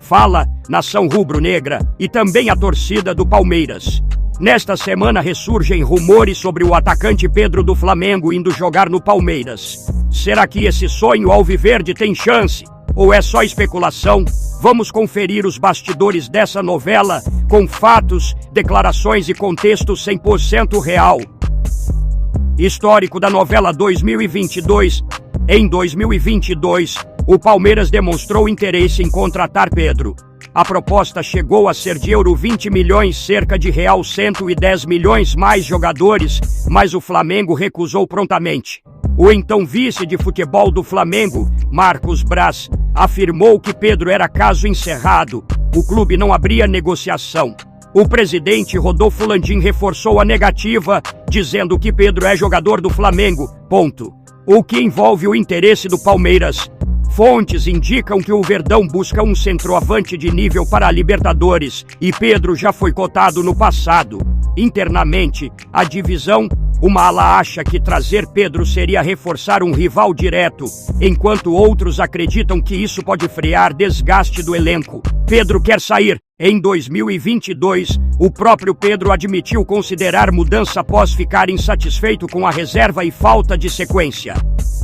fala, nação rubro-negra e também a torcida do Palmeiras. Nesta semana ressurgem rumores sobre o atacante Pedro do Flamengo indo jogar no Palmeiras. Será que esse sonho alviverde tem chance? Ou é só especulação? Vamos conferir os bastidores dessa novela com fatos, declarações e contexto 100% real. Histórico da novela 2022. Em 2022, o Palmeiras demonstrou interesse em contratar Pedro. A proposta chegou a ser de euro 20 milhões, cerca de real 110 milhões mais jogadores, mas o Flamengo recusou prontamente. O então vice de futebol do Flamengo, Marcos Braz, afirmou que Pedro era caso encerrado. O clube não abria negociação. O presidente Rodolfo Landim reforçou a negativa, dizendo que Pedro é jogador do Flamengo, ponto. O que envolve o interesse do Palmeiras. Fontes indicam que o Verdão busca um centroavante de nível para a Libertadores e Pedro já foi cotado no passado. Internamente, a divisão, uma ala acha que trazer Pedro seria reforçar um rival direto, enquanto outros acreditam que isso pode frear desgaste do elenco. Pedro quer sair. Em 2022, o próprio Pedro admitiu considerar mudança após ficar insatisfeito com a reserva e falta de sequência.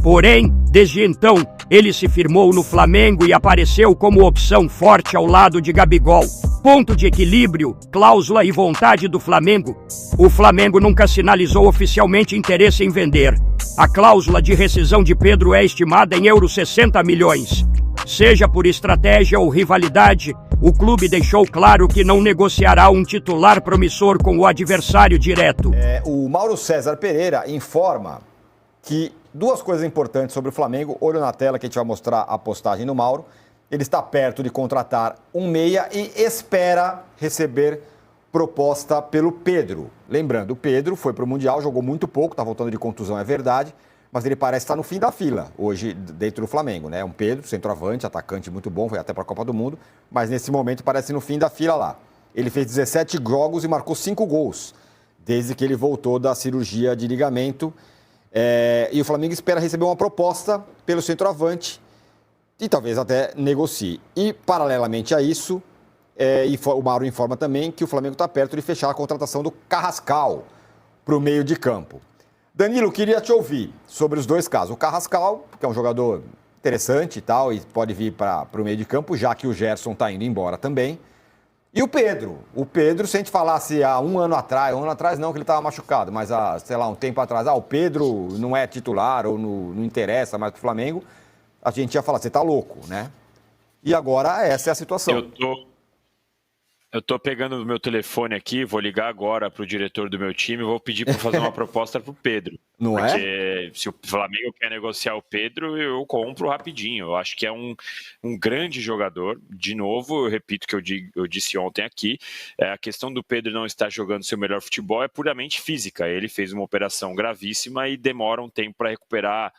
Porém, desde então, ele se firmou no Flamengo e apareceu como opção forte ao lado de Gabigol. Ponto de equilíbrio, cláusula e vontade do Flamengo. O Flamengo nunca sinalizou oficialmente interesse em vender. A cláusula de rescisão de Pedro é estimada em euro 60 milhões. Seja por estratégia ou rivalidade, o clube deixou claro que não negociará um titular promissor com o adversário direto. O Mauro César Pereira informa que duas coisas importantes sobre o Flamengo. Olho na tela que a gente vai mostrar a postagem do Mauro. Ele está perto de contratar um meia e espera receber proposta pelo Pedro. Lembrando, o Pedro foi para o Mundial, jogou muito pouco, está voltando de contusão, é verdade, mas ele parece estar no fim da fila hoje dentro do Flamengo, né? Um Pedro, centroavante, atacante muito bom, foi até para a Copa do Mundo, mas nesse momento parece no fim da fila lá. Ele fez 17 jogos e marcou 5 gols, desde que ele voltou da cirurgia de ligamento. E o Flamengo espera receber uma proposta pelo centroavante e talvez até negocie. E, paralelamente a isso, o Mauro informa também que o Flamengo está perto de fechar a contratação do Carrascal para o meio de campo. Danilo, queria te ouvir sobre os dois casos. O Carrascal, que é um jogador interessante e tal, e pode vir para o meio de campo, já que o Gerson está indo embora também. E o Pedro. O Pedro, se a gente falasse há um ano atrás não, que ele estava machucado, mas há, sei lá, um tempo atrás, o Pedro não é titular ou não interessa mais para o Flamengo, a gente ia falar, você está louco, né? E agora essa é a situação. Eu tô pegando o meu telefone aqui, vou ligar agora pro diretor do meu time e vou pedir para fazer uma proposta pro Pedro. Não é? Porque se o Flamengo quer negociar o Pedro, eu compro rapidinho. Eu acho que é um grande jogador. De novo, eu repito o que eu disse ontem aqui, a questão do Pedro não estar jogando seu melhor futebol é puramente física. Ele fez uma operação gravíssima e demora um tempo para recuperar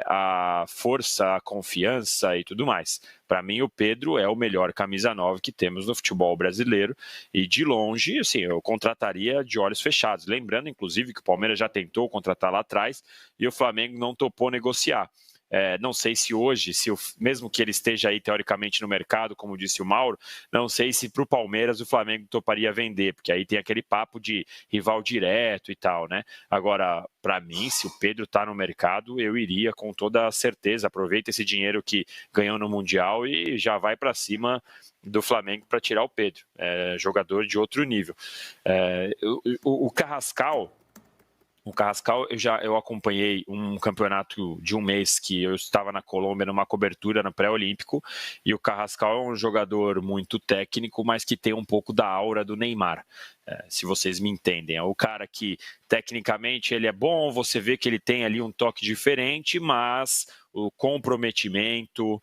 a força, a confiança e tudo mais. Para mim, o Pedro é o melhor camisa 9 que temos no futebol brasileiro e de longe, assim, eu contrataria de olhos fechados. Lembrando, inclusive, que o Palmeiras já tentou contratar lá atrás e o Flamengo não topou negociar. Não sei se hoje, mesmo que ele esteja aí teoricamente no mercado, como disse o Mauro, não sei se para o Palmeiras o Flamengo toparia vender, porque aí tem aquele papo de rival direto e tal, né? Agora, para mim, se o Pedro está no mercado, eu iria com toda a certeza. Aproveita esse dinheiro que ganhou no Mundial e já vai para cima do Flamengo para tirar o Pedro. Jogador de outro nível. O Carrascal... eu acompanhei um campeonato de um mês que eu estava na Colômbia numa cobertura no pré-olímpico e o Carrascal é um jogador muito técnico, mas que tem um pouco da aura do Neymar, se vocês me entendem. É o cara que tecnicamente ele é bom, você vê que ele tem ali um toque diferente, mas o comprometimento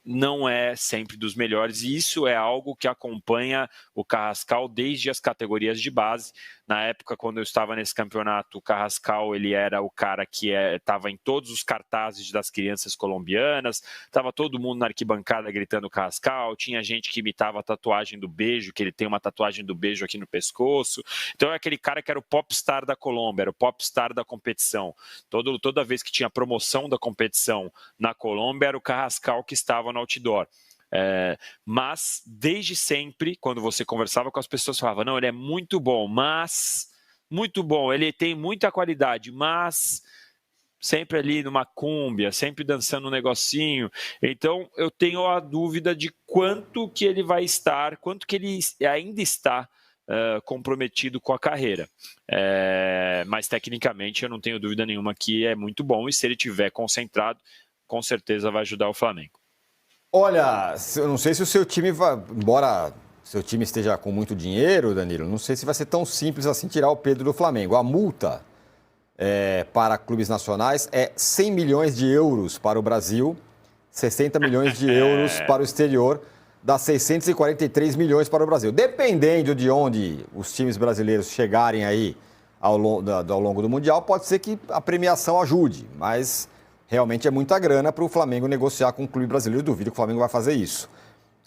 não é sempre dos melhores, e isso é algo que acompanha o Carrascal desde as categorias de base. Na época, quando eu estava nesse campeonato, o Carrascal ele era o cara que estava em todos os cartazes das crianças colombianas, estava todo mundo na arquibancada gritando Carrascal, tinha gente que imitava a tatuagem do beijo, que ele tem uma tatuagem do beijo aqui no pescoço. Então é aquele cara que era o popstar da Colômbia, era o popstar da competição. Toda vez que tinha promoção da competição na Colômbia, era o Carrascal que estava no outdoor. Mas, desde sempre, quando você conversava com as pessoas, falava, não, ele é muito bom, ele tem muita qualidade, mas sempre ali numa cúmbia, sempre dançando um negocinho. Então, eu tenho a dúvida de quanto que ele vai estar, quanto que ele ainda está comprometido com a carreira. Mas, tecnicamente, eu não tenho dúvida nenhuma que é muito bom, e se ele estiver concentrado, com certeza vai ajudar o Flamengo. Olha, eu não sei se o seu time vai, embora seu time esteja com muito dinheiro, Danilo, não sei se vai ser tão simples assim tirar o Pedro do Flamengo. A multa para clubes nacionais é 100 milhões de euros para o Brasil, 60 milhões de euros para o exterior, dá 643 milhões para o Brasil. Dependendo de onde os times brasileiros chegarem aí ao longo do Mundial, pode ser que a premiação ajude, mas realmente é muita grana para o Flamengo negociar com um clube brasileiro. Eu duvido que o Flamengo vai fazer isso.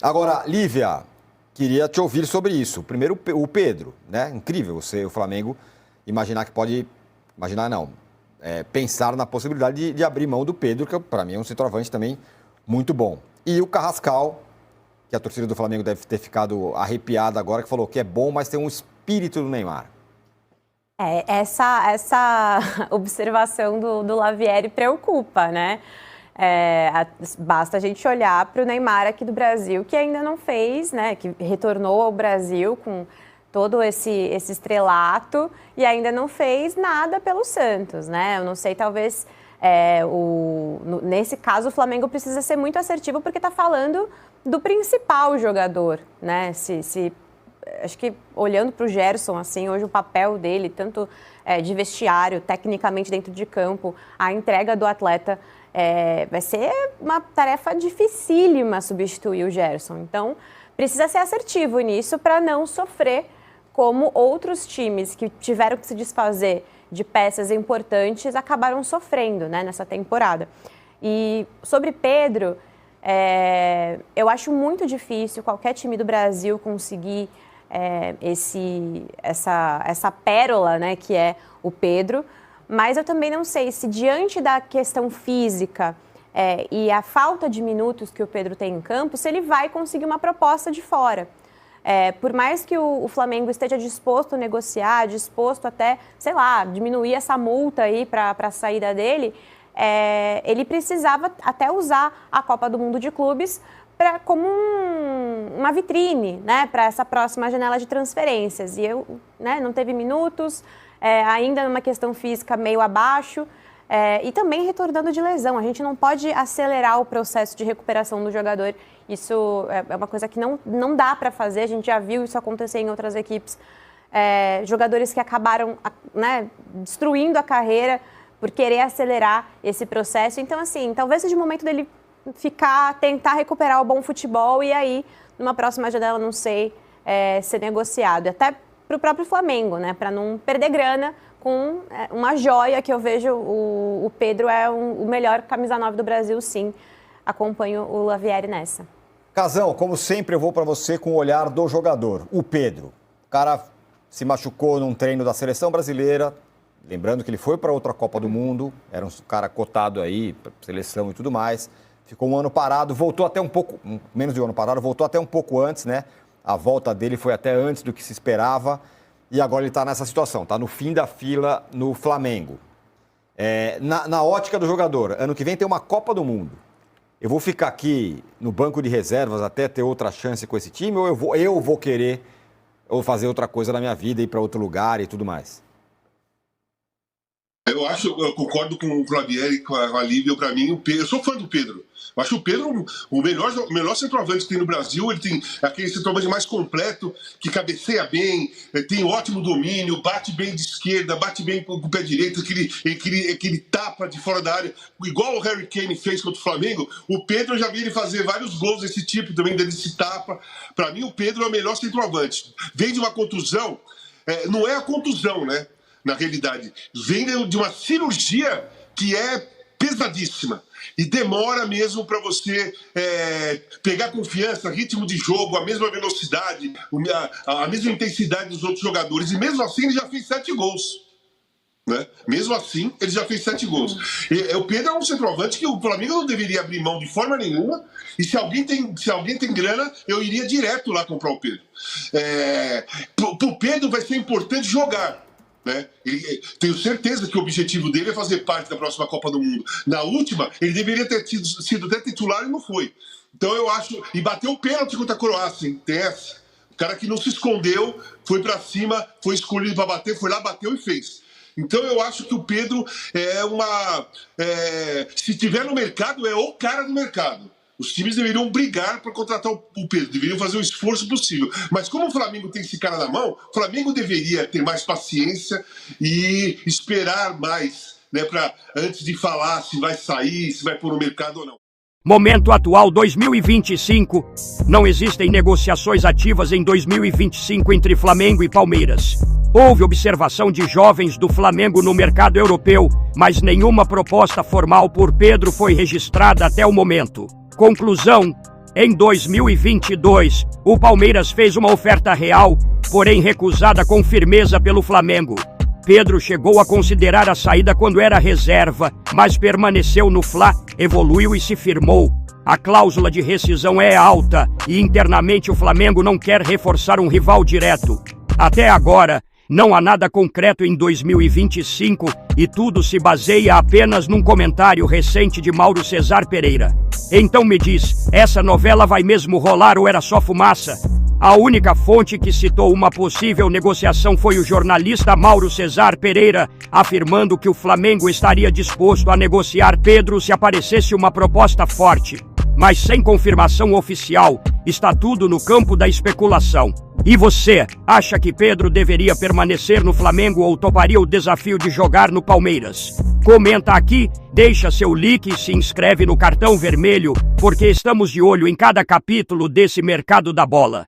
Agora, Lívia, queria te ouvir sobre isso. Primeiro, o Pedro, né? Incrível o Flamengo imaginar que pode... Imaginar não, pensar na possibilidade de abrir mão do Pedro, que para mim é um centroavante também muito bom. E o Carrascal, que a torcida do Flamengo deve ter ficado arrepiada agora, que falou que é bom, mas tem um espírito do Neymar. Essa observação do Lavieri preocupa, né? Basta a gente olhar para o Neymar aqui do Brasil, que ainda não fez, né? Que retornou ao Brasil com todo esse estrelato e ainda não fez nada pelo Santos, né? Eu não sei, talvez, nesse caso, o Flamengo precisa ser muito assertivo porque está falando do principal jogador, né? Acho que olhando para o Gerson, assim, hoje o papel dele, tanto de vestiário, tecnicamente dentro de campo, a entrega do atleta, vai ser uma tarefa dificílima substituir o Gerson. Então, precisa ser assertivo nisso para não sofrer como outros times que tiveram que se desfazer de peças importantes acabaram sofrendo, né, nessa temporada. E sobre Pedro, eu acho muito difícil qualquer time do Brasil conseguir essa pérola, né, que é o Pedro, mas eu também não sei se diante da questão física e a falta de minutos que o Pedro tem em campo, se ele vai conseguir uma proposta de fora. Por mais que o Flamengo esteja disposto a negociar, disposto até, sei lá, diminuir essa multa aí para a saída dele, ele precisava até usar a Copa do Mundo de Clubes como uma vitrine, né, para essa próxima janela de transferências. E não teve minutos, ainda numa questão física meio abaixo, e também retornando de lesão. A gente não pode acelerar o processo de recuperação do jogador. Isso é uma coisa que não dá para fazer, a gente já viu isso acontecer em outras equipes. Jogadores que acabaram, né, destruindo a carreira por querer acelerar esse processo. Então, assim, talvez seja o momento dele tentar recuperar o bom futebol e aí, numa próxima janela, não sei, ser negociado. Até para o próprio Flamengo, né, para não perder grana com uma joia que eu vejo. O Pedro é o melhor camisa 9 do Brasil, sim. Acompanho o Lavieri nessa. Casão, como sempre, eu vou para você com o olhar do jogador. O Pedro, o cara se machucou num treino da seleção brasileira, lembrando que ele foi para outra Copa do Mundo, era um cara cotado aí, seleção e tudo mais, ficou um ano parado, voltou até um pouco, menos de um ano parado, voltou até um pouco antes, né? A volta dele foi até antes do que se esperava e agora ele está nessa situação, está no fim da fila no Flamengo. Na ótica do jogador, ano que vem tem uma Copa do Mundo. Eu vou ficar aqui no banco de reservas até ter outra chance com esse time ou eu vou querer fazer outra coisa na minha vida, ir para outro lugar e tudo mais? Eu concordo com o Lavieri e com a Lívia. Para mim, o Pedro, eu sou fã do Pedro. Eu acho o Pedro o melhor centroavante que tem no Brasil. Ele tem aquele centroavante mais completo, que cabeceia bem, tem ótimo domínio, bate bem de esquerda, bate bem com o pé direito, aquele tapa de fora da área, igual o Harry Kane fez contra o Flamengo. O Pedro, eu já vi ele fazer vários gols desse tipo também, desse tapa. Para mim, o Pedro é o melhor centroavante. Vem de uma contusão, não é a contusão, né? Na realidade, vem de uma cirurgia que é pesadíssima e demora mesmo para você pegar confiança, ritmo de jogo, a mesma velocidade, a mesma intensidade dos outros jogadores, e mesmo assim ele já fez 7 gols. né? Mesmo assim, ele já fez 7 gols. O Pedro é um centroavante que o Flamengo não deveria abrir mão de forma nenhuma. E se alguém tem grana, eu iria direto lá comprar o Pedro. Pro Pedro vai ser importante jogar, né? Tenho certeza que o objetivo dele é fazer parte da próxima Copa do Mundo. Na última, ele deveria ter sido até titular e não foi. Então eu acho... E bateu o pênalti contra a Croácia, hein? Tem essa. O cara que não se escondeu, foi pra cima, foi escolhido pra bater, foi lá, bateu e fez. Então eu acho que o Pedro se tiver no mercado, é o cara do mercado. Os times deveriam brigar para contratar o Pedro, deveriam fazer o esforço possível. Mas como o Flamengo tem esse cara na mão, o Flamengo deveria ter mais paciência e esperar mais, né, antes de falar se vai sair, se vai pôr no mercado ou não. Momento atual 2025. Não existem negociações ativas em 2025 entre Flamengo e Palmeiras. Houve observação de jovens do Flamengo no mercado europeu, mas nenhuma proposta formal por Pedro foi registrada até o momento. Conclusão: em 2022, o Palmeiras fez uma oferta real, porém recusada com firmeza pelo Flamengo. Pedro chegou a considerar a saída quando era reserva, mas permaneceu no Fla, evoluiu e se firmou. A cláusula de rescisão é alta e internamente o Flamengo não quer reforçar um rival direto. Até agora, não há nada concreto em 2025 e tudo se baseia apenas num comentário recente de Mauro Cesar Pereira. Então me diz, essa novela vai mesmo rolar ou era só fumaça? A única fonte que citou uma possível negociação foi o jornalista Mauro Cesar Pereira, afirmando que o Flamengo estaria disposto a negociar Pedro se aparecesse uma proposta forte. Mas sem confirmação oficial, está tudo no campo da especulação. E você, acha que Pedro deveria permanecer no Flamengo ou toparia o desafio de jogar no Palmeiras? Comenta aqui, deixa seu like e se inscreve no Cartão Vermelho, porque estamos de olho em cada capítulo desse mercado da bola.